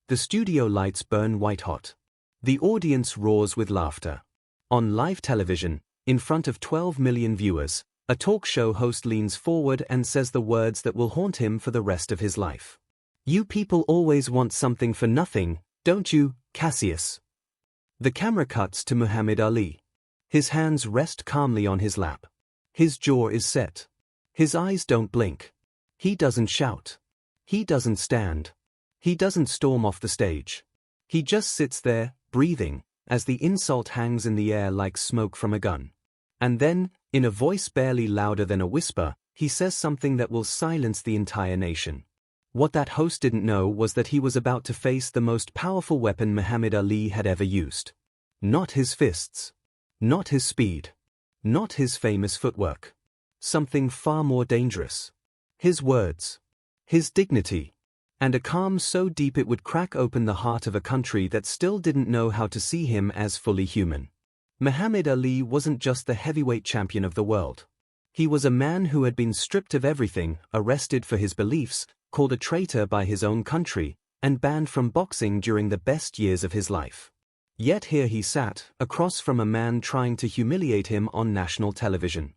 The studio lights burn white-hot. The audience roars with laughter. On live television, in front of 12 million viewers, a talk show host leans forward and says the words that will haunt him for the rest of his life. "You people always want something for nothing, don't you, Cassius?" The camera cuts to Muhammad Ali. His hands rest calmly on his lap. His jaw is set. His eyes don't blink. He doesn't shout. He doesn't stand. He doesn't storm off the stage. He just sits there, breathing, as the insult hangs in the air like smoke from a gun. And then, in a voice barely louder than a whisper, he says something that will silence the entire nation. What that host didn't know was that he was about to face the most powerful weapon Muhammad Ali had ever used. Not his fists. Not his speed. Not his famous footwork. Something far more dangerous. His words. His dignity. And a calm so deep it would crack open the heart of a country that still didn't know how to see him as fully human. Muhammad Ali wasn't just the heavyweight champion of the world. He was a man who had been stripped of everything, arrested for his beliefs, called a traitor by his own country, and banned from boxing during the best years of his life. Yet here he sat, across from a man trying to humiliate him on national television.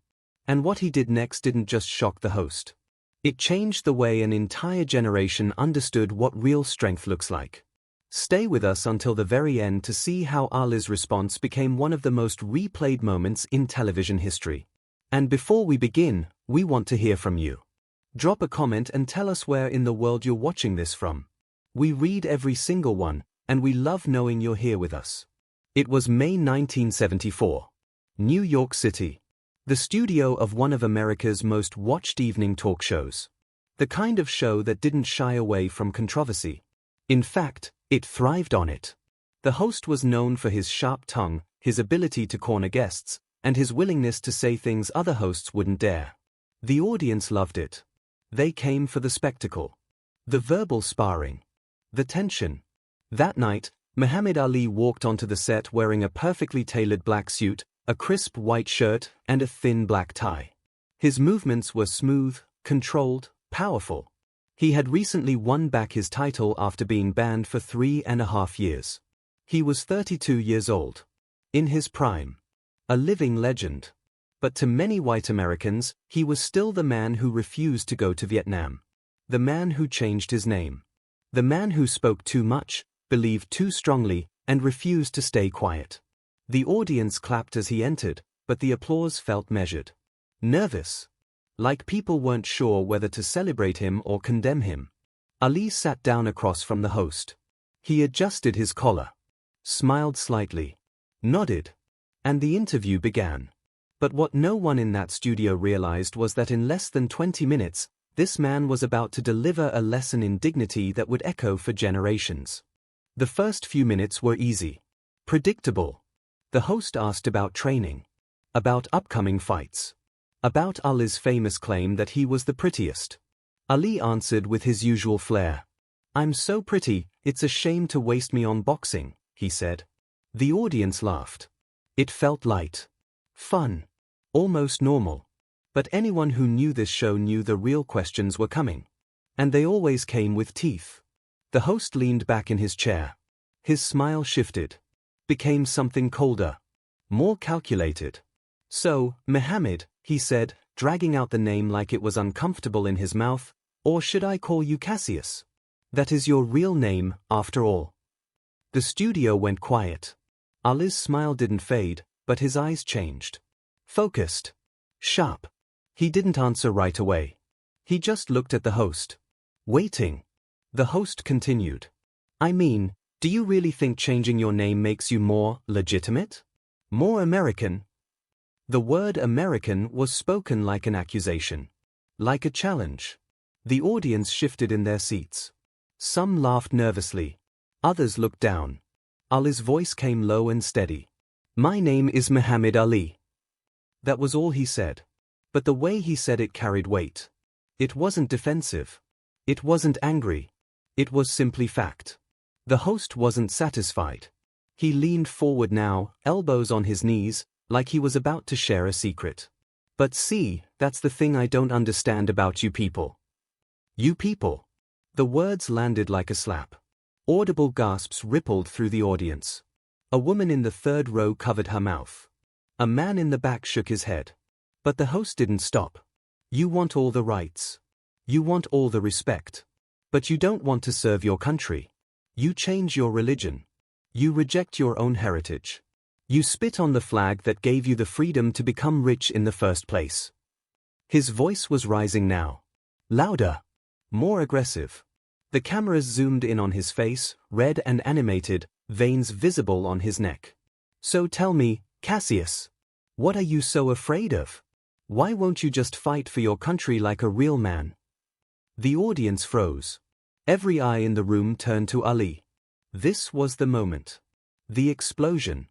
And what he did next didn't just shock the host. It changed the way an entire generation understood what real strength looks like. Stay with us until the very end to see how Ali's response became one of the most replayed moments in television history. And before we begin, we want to hear from you. Drop a comment and tell us where in the world you're watching this from. We read every single one, and we love knowing you're here with us. It was May 1974. New York City. The studio of one of America's most watched evening talk shows. The kind of show that didn't shy away from controversy. In fact, it thrived on it. The host was known for his sharp tongue, his ability to corner guests, and his willingness to say things other hosts wouldn't dare. The audience loved it. They came for the spectacle. The verbal sparring. The tension. That night, Muhammad Ali walked onto the set wearing a perfectly tailored black suit, a crisp white shirt, and a thin black tie. His movements were smooth, controlled, powerful. He had recently won back his title after being banned for 3.5 years. He was 32 years old. In his prime. A living legend. But to many white Americans, he was still the man who refused to go to Vietnam. The man who changed his name. The man who spoke too much, believed too strongly, and refused to stay quiet. The audience clapped as he entered, but the applause felt measured. Nervous. Like people weren't sure whether to celebrate him or condemn him. Ali sat down across from the host. He adjusted his collar. Smiled slightly. Nodded. And the interview began. But what no one in that studio realized was that in less than 20 minutes, this man was about to deliver a lesson in dignity that would echo for generations. The first few minutes were easy. Predictable. The host asked about training. About upcoming fights. About Ali's famous claim that he was the prettiest. Ali answered with his usual flair. "I'm so pretty, it's a shame to waste me on boxing," he said. The audience laughed. It felt light. Fun. Almost normal. But anyone who knew this show knew the real questions were coming. And they always came with teeth. The host leaned back in his chair. His smile shifted. Became something colder. More calculated. "So, Muhammad," he said, dragging out the name like it was uncomfortable in his mouth, "or should I call you Cassius? That is your real name, after all." The studio went quiet. Ali's smile didn't fade, but his eyes changed. Focused. Sharp. He didn't answer right away. He just looked at the host. Waiting. The host continued. "I mean, do you really think changing your name makes you more legitimate? More American?" The word American was spoken like an accusation. Like a challenge. The audience shifted in their seats. Some laughed nervously. Others looked down. Ali's voice came low and steady. "My name is Muhammad Ali." That was all he said. But the way he said it carried weight. It wasn't defensive. It wasn't angry. It was simply fact. The host wasn't satisfied. He leaned forward now, elbows on his knees, like he was about to share a secret. "But see, that's the thing I don't understand about you people." You people. The words landed like a slap. Audible gasps rippled through the audience. A woman in the third row covered her mouth. A man in the back shook his head. But the host didn't stop. You want all the rights. You want all the respect. But you don't want to serve your country. You change your religion. You reject your own heritage. You spit on the flag that gave you the freedom to become rich in the first place. His voice was rising now. Louder. More aggressive. The cameras zoomed in on his face, red and animated, veins visible on his neck. So tell me, Cassius, what are you so afraid of? Why won't you just fight for your country like a real man? The audience froze. Every eye in the room turned to Ali. This was the moment. The explosion.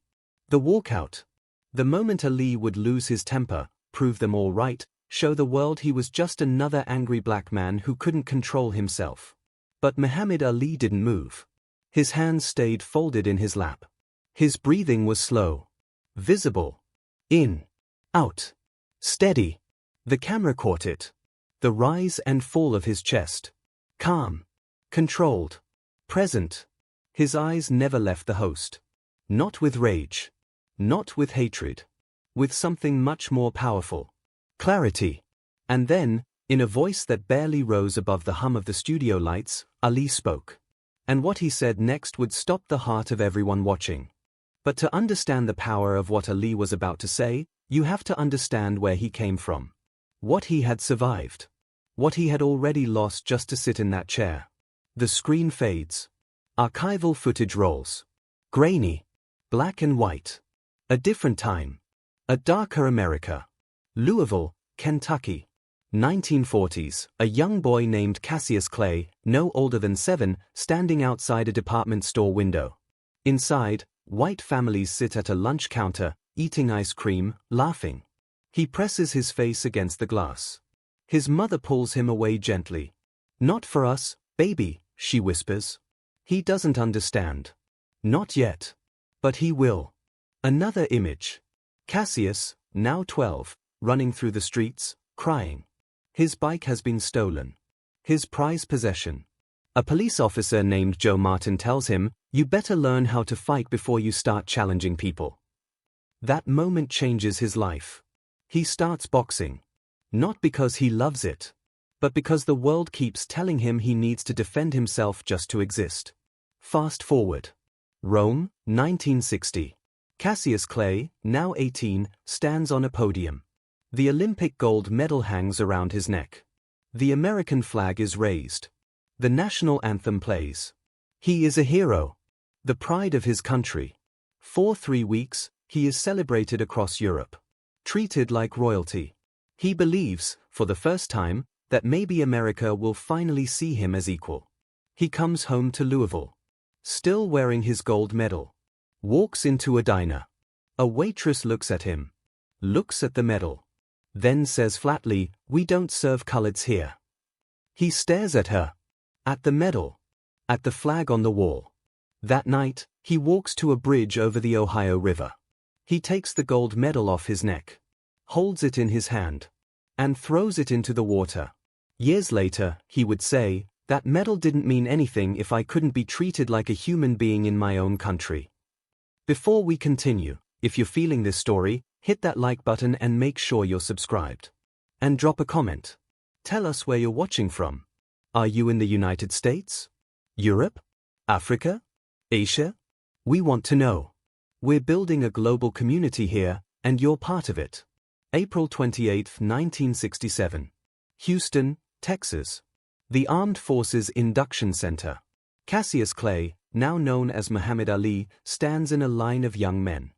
The walkout. The moment Ali would lose his temper, prove them all right, show the world he was just another angry black man who couldn't control himself. But Muhammad Ali didn't move. His hands stayed folded in his lap. His breathing was slow. Visible. In. Out. Steady. The camera caught it. The rise and fall of his chest. Calm. Controlled. Present. His eyes never left the host. Not with rage. Not with hatred. With something much more powerful. Clarity. And then, in a voice that barely rose above the hum of the studio lights, Ali spoke. And what he said next would stop the heart of everyone watching. But to understand the power of what Ali was about to say, you have to understand where he came from. What he had survived. What he had already lost just to sit in that chair. The screen fades. Archival footage rolls. Grainy. Black and white. A different time. A darker America. Louisville, Kentucky. 1940s, a young boy named Cassius Clay, no older than 7, standing outside a department store window. Inside, white families sit at a lunch counter, eating ice cream, laughing. He presses his face against the glass. His mother pulls him away gently. Not for us, baby, she whispers. He doesn't understand. Not yet. But he will. Another image. Cassius, now 12, running through the streets, crying. His bike has been stolen. His prized possession. A police officer named Joe Martin tells him, "You better learn how to fight before you start challenging people." That moment changes his life. He starts boxing. Not because he loves it, but because the world keeps telling him he needs to defend himself just to exist. Fast forward. Rome, 1960. Cassius Clay, now 18, stands on a podium. The Olympic gold medal hangs around his neck. The American flag is raised. The national anthem plays. He is a hero. The pride of his country. For 3 weeks, he is celebrated across Europe. Treated like royalty. He believes, for the first time, that maybe America will finally see him as equal. He comes home to Louisville. Still wearing his gold medal. Walks into a diner. A waitress looks at him. Looks at the medal. Then says flatly, "We don't serve coloreds here." He stares at her. At the medal. At the flag on the wall. That night, he walks to a bridge over the Ohio River. He takes the gold medal off his neck. Holds it in his hand. And throws it into the water. Years later, he would say, "That medal didn't mean anything if I couldn't be treated like a human being in my own country." Before we continue, if you're feeling this story, hit that like button and make sure you're subscribed. And drop a comment. Tell us where you're watching from. Are you in the United States? Europe? Africa? Asia? We want to know. We're building a global community here, and you're part of it. April 28, 1967. Houston, Texas. The Armed Forces Induction Center. Cassius Clay, now known as Muhammad Ali, stands in a line of young men.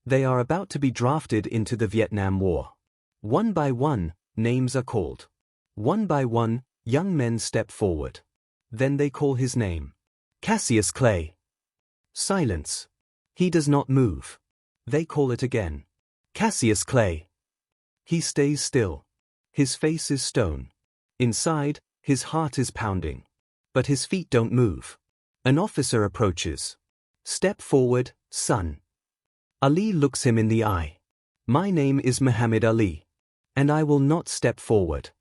They are about to be drafted into the Vietnam War. One by one, names are called. One by one, young men step forward. Then they call his name. Cassius Clay. Silence. He does not move. They call it again. Cassius Clay. He stays still. His face is stone. Inside, his heart is pounding. But his feet don't move. An officer approaches. "Step forward, son." Ali looks him in the eye. "My name is Muhammad Ali. And I will not step forward."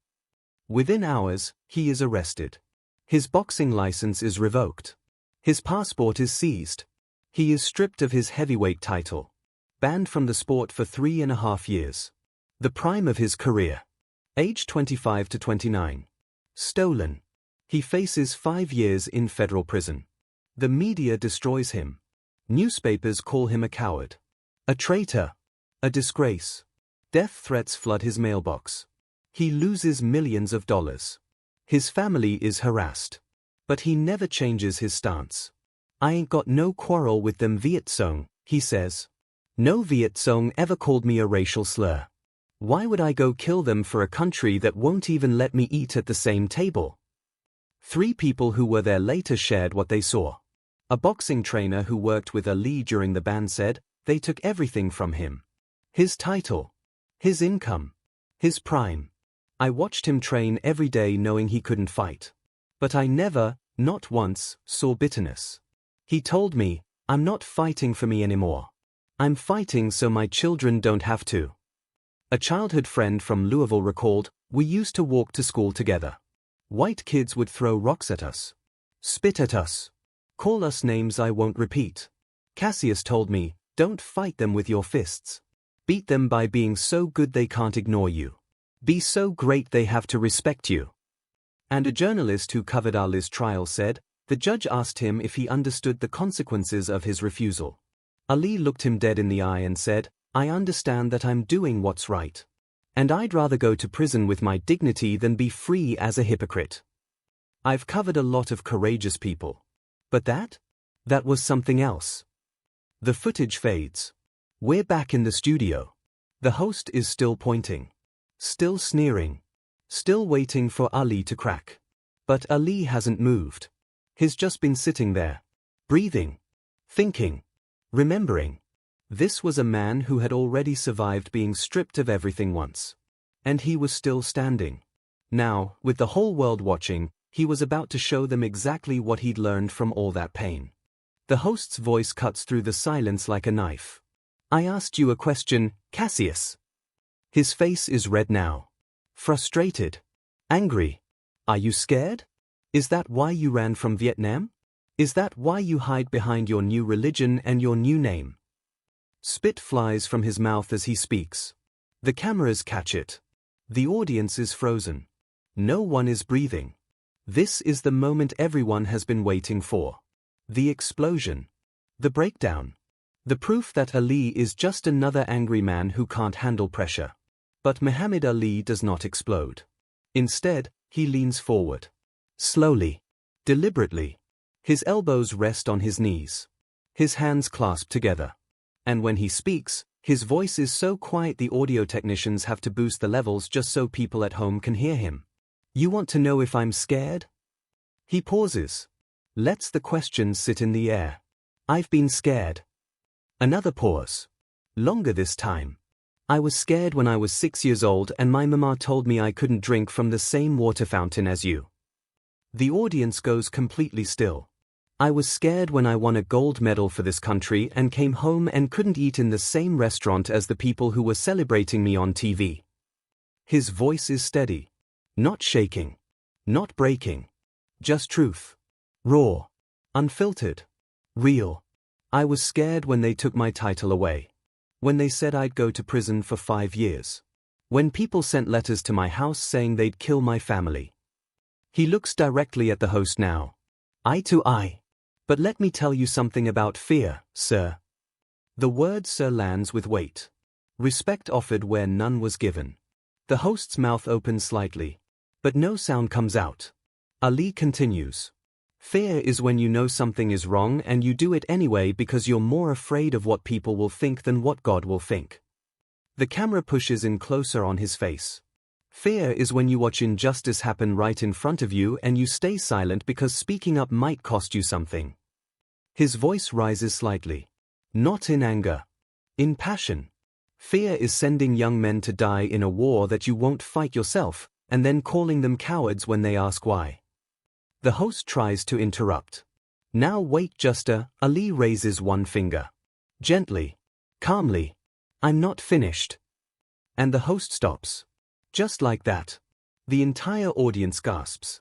Within hours, he is arrested. His boxing license is revoked. His passport is seized. He is stripped of his heavyweight title. Banned from the sport for 3.5 years. The prime of his career. Age 25 to 29. Stolen. He faces 5 years in federal prison. The media destroys him. Newspapers call him a coward. A traitor. A disgrace. Death threats flood his mailbox. He loses millions of dollars. His family is harassed. But he never changes his stance. I ain't got no quarrel with them Viet Cong, he says. No Viet Cong ever called me a racial slur. Why would I go kill them for a country that won't even let me eat at the same table? 3 people who were there later shared what they saw. A boxing trainer who worked with Ali during the ban said, they took everything from him. His title. His income. His prime. I watched him train every day knowing he couldn't fight. But I never, not once, saw bitterness. He told me, I'm not fighting for me anymore. I'm fighting so my children don't have to. A childhood friend from Louisville recalled, we used to walk to school together. White kids would throw rocks at us. Spit at us. Call us names I won't repeat. Cassius told me, don't fight them with your fists. Beat them by being so good they can't ignore you. Be so great they have to respect you. And a journalist who covered Ali's trial said, the judge asked him if he understood the consequences of his refusal. Ali looked him dead in the eye and said, I understand that I'm doing what's right. And I'd rather go to prison with my dignity than be free as a hypocrite. I've covered a lot of courageous people. But that was something else. The footage fades. We're back in the studio. The host is still pointing. Still sneering. Still waiting for Ali to crack. But Ali hasn't moved. He's just been sitting there. Breathing. Thinking. Remembering. This was a man who had already survived being stripped of everything once. And he was still standing. Now, with the whole world watching, he was about to show them exactly what he'd learned from all that pain. The host's voice cuts through the silence like a knife. I asked you a question, Cassius. His face is red now. Frustrated. Angry. Are you scared? Is that why you ran from Vietnam? Is that why you hide behind your new religion and your new name? Spit flies from his mouth as he speaks. The cameras catch it. The audience is frozen. No one is breathing. This is the moment everyone has been waiting for. The explosion. The breakdown. The proof that Ali is just another angry man who can't handle pressure. But Muhammad Ali does not explode. Instead, he leans forward. Slowly. Deliberately. His elbows rest on his knees. His hands clasp together. And when he speaks, his voice is so quiet the audio technicians have to boost the levels just so people at home can hear him. You want to know if I'm scared? He pauses. Lets the question sit in the air. I've been scared. Another pause. Longer this time. I was scared when I was 6 years old and my mama told me I couldn't drink from the same water fountain as you. The audience goes completely still. I was scared when I won a gold medal for this country and came home and couldn't eat in the same restaurant as the people who were celebrating me on TV. His voice is steady. Not shaking. Not breaking. Just truth. Raw. Unfiltered. Real. I was scared when they took my title away. When they said I'd go to prison for 5 years. When people sent letters to my house saying they'd kill my family. He looks directly at the host now. Eye to eye. But let me tell you something about fear, sir. The word sir lands with weight. Respect offered where none was given. The host's mouth opens slightly. But no sound comes out. Ali continues. Fear is when you know something is wrong and you do it anyway because you're more afraid of what people will think than what God will think. The camera pushes in closer on his face. Fear is when you watch injustice happen right in front of you and you stay silent because speaking up might cost you something. His voice rises slightly. Not in anger. In passion. Fear is sending young men to die in a war that you won't fight yourself, and then calling them cowards when they ask why. The host tries to interrupt. Now wait Ali raises one finger. Gently. Calmly. I'm not finished. And the host stops. Just like that. The entire audience gasps.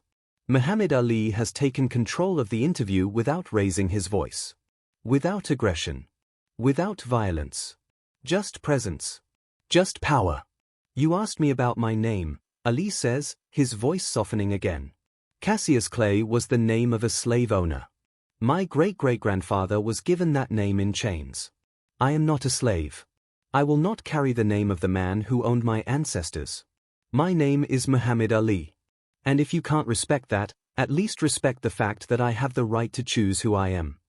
Muhammad Ali has taken control of the interview without raising his voice. Without aggression. Without violence. Just presence. Just power. You asked me about my name, Ali says, his voice softening again. Cassius Clay was the name of a slave owner. My great-great-grandfather was given that name in chains. I am not a slave. I will not carry the name of the man who owned my ancestors. My name is Muhammad Ali. And if you can't respect that, at least respect the fact that I have the right to choose who I am.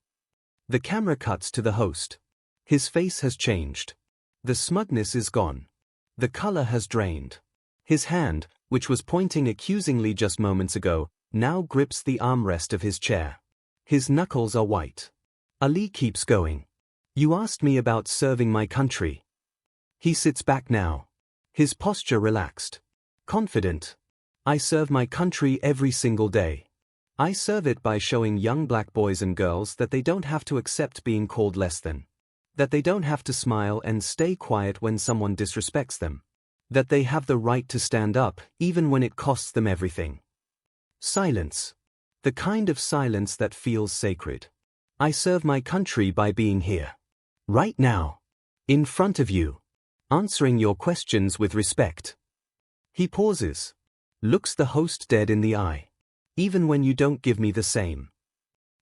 The camera cuts to the host. His face has changed. The smugness is gone. The color has drained. His hand, which was pointing accusingly just moments ago, now grips the armrest of his chair. His knuckles are white. Ali keeps going. You asked me about serving my country. He sits back now. His posture relaxed. Confident. I serve my country every single day. I serve it by showing young black boys and girls that they don't have to accept being called less than. That they don't have to smile and stay quiet when someone disrespects them. That they have the right to stand up even when it costs them everything. Silence. The kind of silence that feels sacred. I serve my country by being here. Right now. In front of you. Answering your questions with respect. He pauses. Looks the host dead in the eye. Even when you don't give me the same.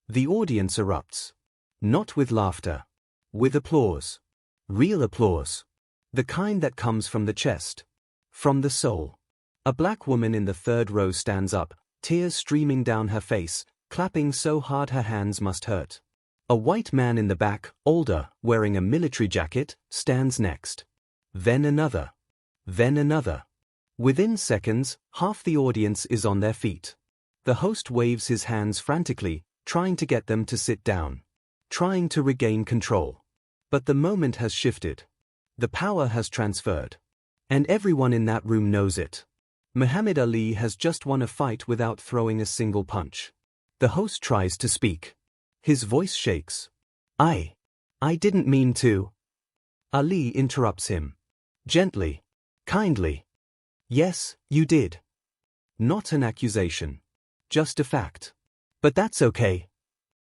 The audience erupts. Not with laughter. With applause. Real applause. The kind that comes from the chest. From the soul. A black woman in the third row stands up, tears streaming down her face, clapping so hard her hands must hurt. A white man in the back, older, wearing a military jacket, stands next. Then another. Then another. Within seconds, half the audience is on their feet. The host waves his hands frantically, trying to get them to sit down. Trying to regain control. But the moment has shifted. The power has transferred. And everyone in that room knows it. Muhammad Ali has just won a fight without throwing a single punch. The host tries to speak. His voice shakes. I didn't mean to. Ali interrupts him. Gently. Kindly. Yes, you did. Not an accusation. Just a fact. But that's okay.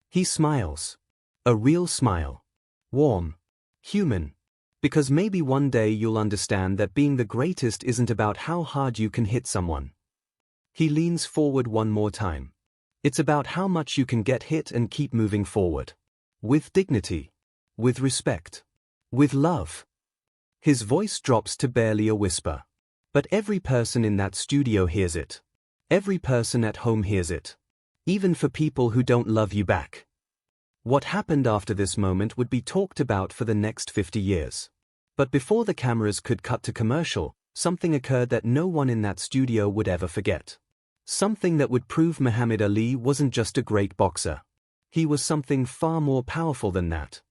He smiles. A real smile. Warm. Human. Because maybe one day you'll understand that being the greatest isn't about how hard you can hit someone. He leans forward one more time. It's about how much you can get hit and keep moving forward. With dignity. With respect. With love. His voice drops to barely a whisper. But every person in that studio hears it. Every person at home hears it. Even for people who don't love you back. What happened after this moment would be talked about for the next 50 years. But before the cameras could cut to commercial, something occurred that no one in that studio would ever forget. Something that would prove Muhammad Ali wasn't just a great boxer. He was something far more powerful than that.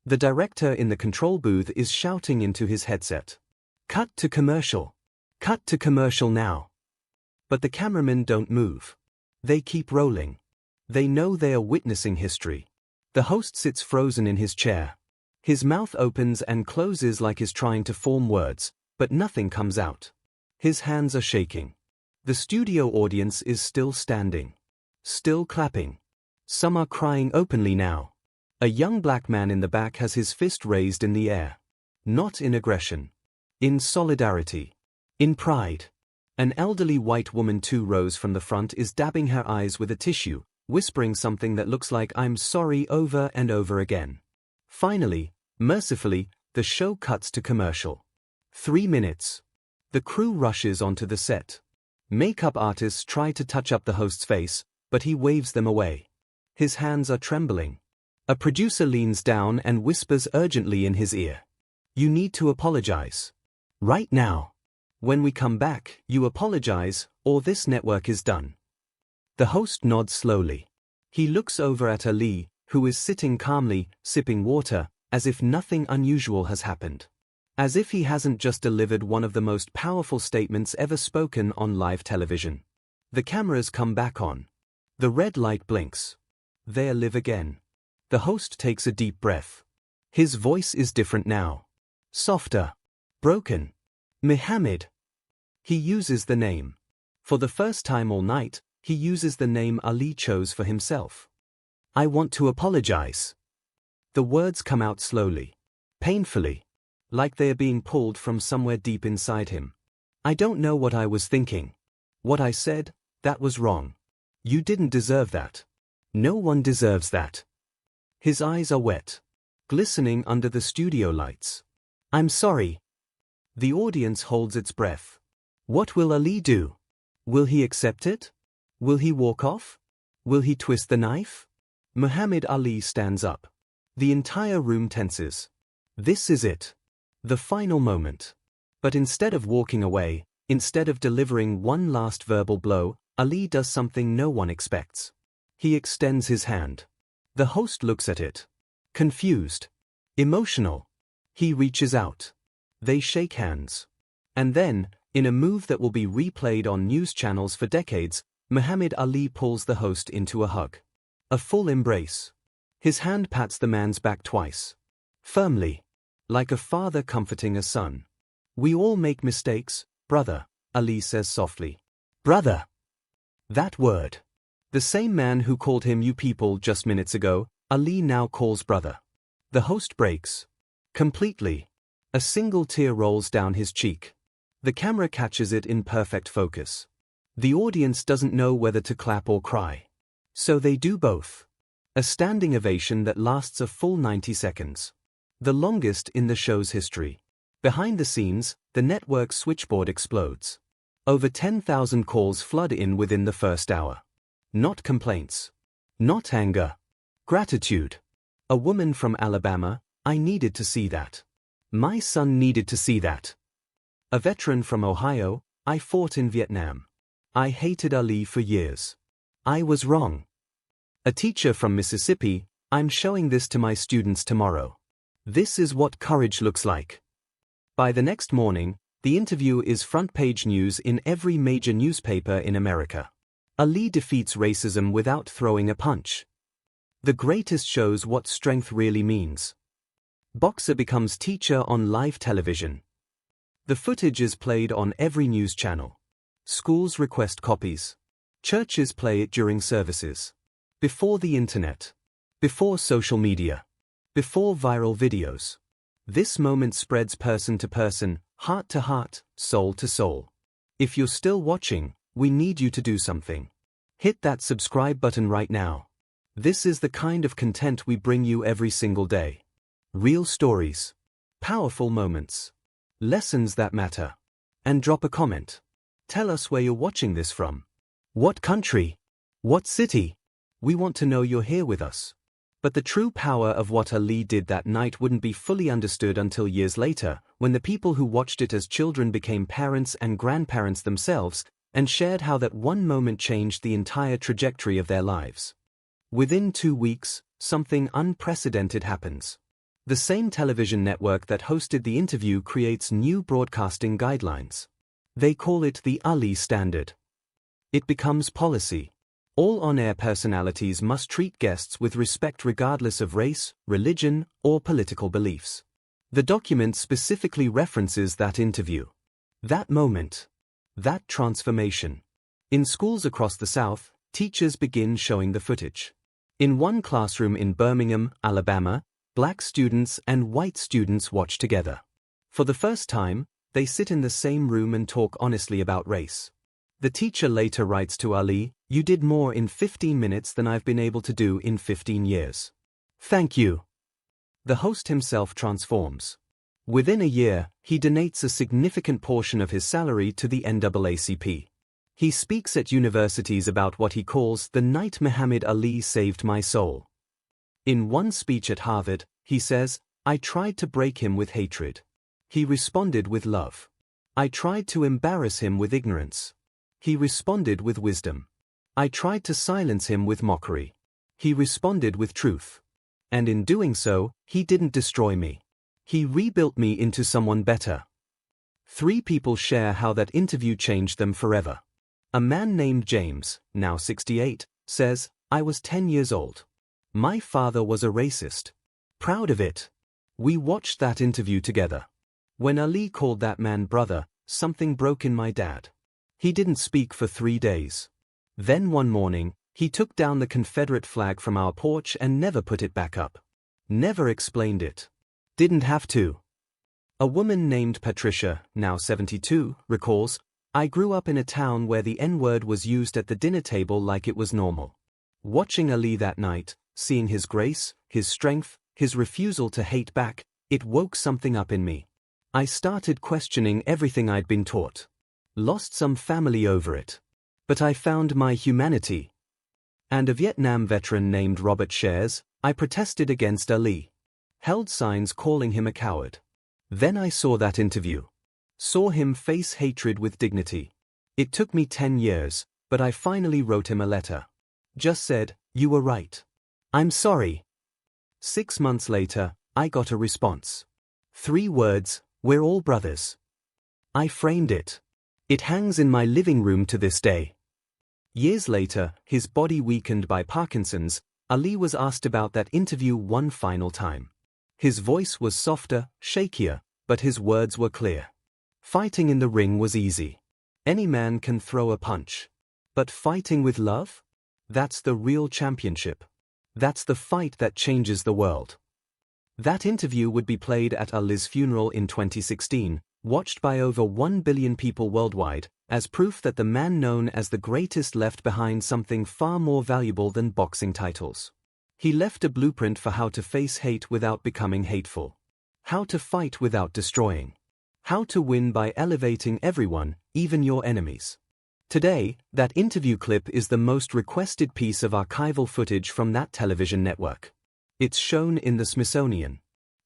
The director in the control booth is shouting into his headset. Cut to commercial. Cut to commercial now. But the cameramen don't move. They keep rolling. They know they are witnessing history. The host sits frozen in his chair. His mouth opens and closes like he's trying to form words, but nothing comes out. His hands are shaking. The studio audience is still standing. Still clapping. Some are crying openly now. A young black man in the back has his fist raised in the air. Not in aggression. In solidarity. In pride. An elderly white woman 2 rows from the front is dabbing her eyes with a tissue, whispering something that looks like "I'm sorry" over and over again. Finally, mercifully, the show cuts to commercial. 3 minutes. The crew rushes onto the set. Makeup artists try to touch up the host's face, but he waves them away. His hands are trembling. A producer leans down and whispers urgently in his ear. You need to apologize. Right now. When we come back, you apologize, or this network is done. The host nods slowly. He looks over at Ali, who is sitting calmly, sipping water, as if nothing unusual has happened. As if he hasn't just delivered one of the most powerful statements ever spoken on live television. The cameras come back on. The red light blinks. They live again. The host takes a deep breath. His voice is different now. Softer. Broken. Muhammad. He uses the name. For the first time all night, He uses the name Ali chose for himself. I want to apologize. The words come out slowly, painfully, like they are being pulled from somewhere deep inside him. I don't know what I was thinking. What I said, that was wrong. You didn't deserve that. No one deserves that. His eyes are wet, glistening under the studio lights. I'm sorry. The audience holds its breath. What will Ali do? Will he accept it? Will he walk off? Will he twist the knife? Muhammad Ali stands up. The entire room tenses. This is it. The final moment. But instead of walking away, instead of delivering one last verbal blow, Ali does something no one expects. He extends his hand. The host looks at it. Confused. Emotional. He reaches out. They shake hands. And then, in a move that will be replayed on news channels for decades, Muhammad Ali pulls the host into a hug. A full embrace. His hand pats the man's back twice. Firmly. Like a father comforting a son. We all make mistakes, brother, Ali says softly. Brother. That word. The same man who called him you people just minutes ago, Ali now calls brother. The host breaks. Completely. A single tear rolls down his cheek. The camera catches it in perfect focus. The audience doesn't know whether to clap or cry. So they do both. A standing ovation that lasts a full 90 seconds. The longest in the show's history. Behind the scenes, the network's switchboard explodes. Over 10,000 calls flood in within the first hour. Not complaints. Not anger. Gratitude. A woman from Alabama, I needed to see that. My son needed to see that. A veteran from Ohio, I fought in Vietnam. I hated Ali for years. I was wrong. A teacher from Mississippi, I'm showing this to my students tomorrow. This is what courage looks like. By the next morning, the interview is front-page news in every major newspaper in America. Ali defeats racism without throwing a punch. The greatest shows what strength really means. Boxer becomes teacher on live television. The footage is played on every news channel. Schools request copies. Churches play it during services. Before the internet. Before social media. Before viral videos. This moment spreads person to person, heart to heart, soul to soul. If you're still watching, we need you to do something. Hit that subscribe button right now. This is the kind of content we bring you every single day. Real stories. Powerful moments. Lessons that matter. And drop a comment. Tell us where you're watching this from. What country? What city? We want to know you're here with us. But the true power of what Ali did that night wouldn't be fully understood until years later, when the people who watched it as children became parents and grandparents themselves, and shared how that one moment changed the entire trajectory of their lives. Within 2 weeks, something unprecedented happens. The same television network that hosted the interview creates new broadcasting guidelines. They call it the Ali Standard. It becomes policy. All on-air personalities must treat guests with respect regardless of race, religion, or political beliefs. The document specifically references that interview. That moment. That transformation. In schools across the South, teachers begin showing the footage. In one classroom in Birmingham, Alabama, black students and white students watch together. For the first time, they sit in the same room and talk honestly about race. The teacher later writes to Ali, "You did more in 15 minutes than I've been able to do in 15 years. Thank you." The host himself transforms. Within a year, he donates a significant portion of his salary to the NAACP. He speaks at universities about what he calls the night Muhammad Ali saved my soul. In one speech at Harvard, he says, "I tried to break him with hatred. He responded with love. I tried to embarrass him with ignorance. He responded with wisdom. I tried to silence him with mockery. He responded with truth. And in doing so, he didn't destroy me. He rebuilt me into someone better." 3 people share how that interview changed them forever. A man named James, now 68, says, "I was 10 years old. My father was a racist. Proud of it. We watched that interview together. When Ali called that man brother, something broke in my dad. He didn't speak for 3 days. Then one morning, he took down the Confederate flag from our porch and never put it back up. Never explained it. Didn't have to. A woman named Patricia, now 72, recalls, "I grew up in a town where the N-word was used at the dinner table like it was normal. Watching Ali that night, seeing his grace, his strength, his refusal to hate back, it woke something up in me. I started questioning everything I'd been taught. Lost some family over it. But I found my humanity." And a Vietnam veteran named Robert shares, "I protested against Ali. Held signs calling him a coward. Then I saw that interview. Saw him face hatred with dignity. It took me 10 years, but I finally wrote him a letter. Just said, 'You were right. I'm sorry.' 6 months later, I got a response. 3 words, 'We're all brothers.' I framed it. It hangs in my living room to this day." Years later, his body weakened by Parkinson's, Ali was asked about that interview one final time. His voice was softer, shakier, but his words were clear. "Fighting in the ring was easy. Any man can throw a punch. But fighting with love? That's the real championship. That's the fight that changes the world." That interview would be played at Ali's funeral in 2016, watched by over 1 billion people worldwide, as proof that the man known as the greatest left behind something far more valuable than boxing titles. He left a blueprint for how to face hate without becoming hateful. How to fight without destroying. How to win by elevating everyone, even your enemies. Today, that interview clip is the most requested piece of archival footage from that television network. It's shown in the Smithsonian.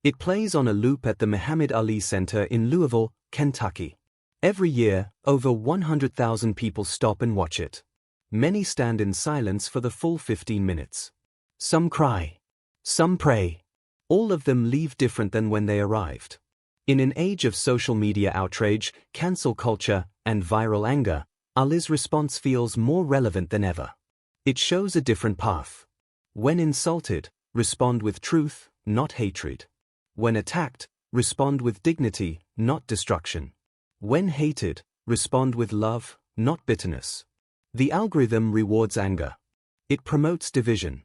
It plays on a loop at the Muhammad Ali Center in Louisville, Kentucky. Every year, over 100,000 people stop and watch it. Many stand in silence for the full 15 minutes. Some cry. Some pray. All of them leave different than when they arrived. In an age of social media outrage, cancel culture, and viral anger, Ali's response feels more relevant than ever. It shows a different path. When insulted, respond with truth, not hatred. When attacked, respond with dignity, not destruction. When hated, respond with love, not bitterness. The algorithm rewards anger. It promotes division.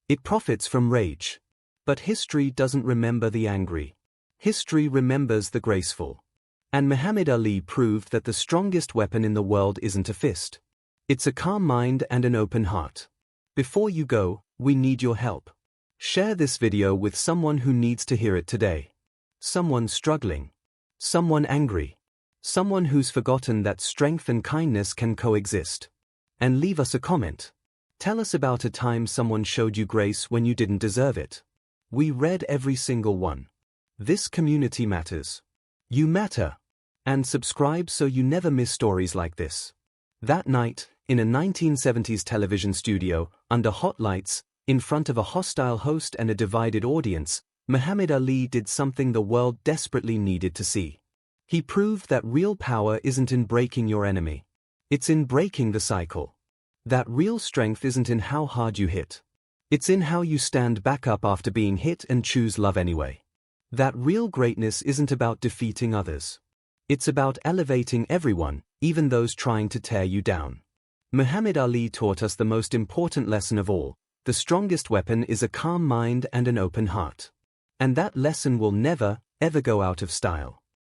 It profits from rage. But history doesn't remember the angry. History remembers the graceful. And Muhammad Ali proved that the strongest weapon in the world isn't a fist. It's a calm mind and an open heart. Before you go, we need your help. Share this video with someone who needs to hear it today. Someone struggling. Someone angry. Someone who's forgotten that strength and kindness can coexist. And leave us a comment. Tell us about a time someone showed you grace when you didn't deserve it. We read every single one. This community matters. You matter. And subscribe so you never miss stories like this. That night, in a 1970s television studio, under hot lights, in front of a hostile host and a divided audience, Muhammad Ali did something the world desperately needed to see. He proved that real power isn't in breaking your enemy. It's in breaking the cycle. That real strength isn't in how hard you hit. It's in how you stand back up after being hit and choose love anyway. That real greatness isn't about defeating others. It's about elevating everyone, even those trying to tear you down. Muhammad Ali taught us the most important lesson of all: the strongest weapon is a calm mind and an open heart. And that lesson will never, ever go out of style.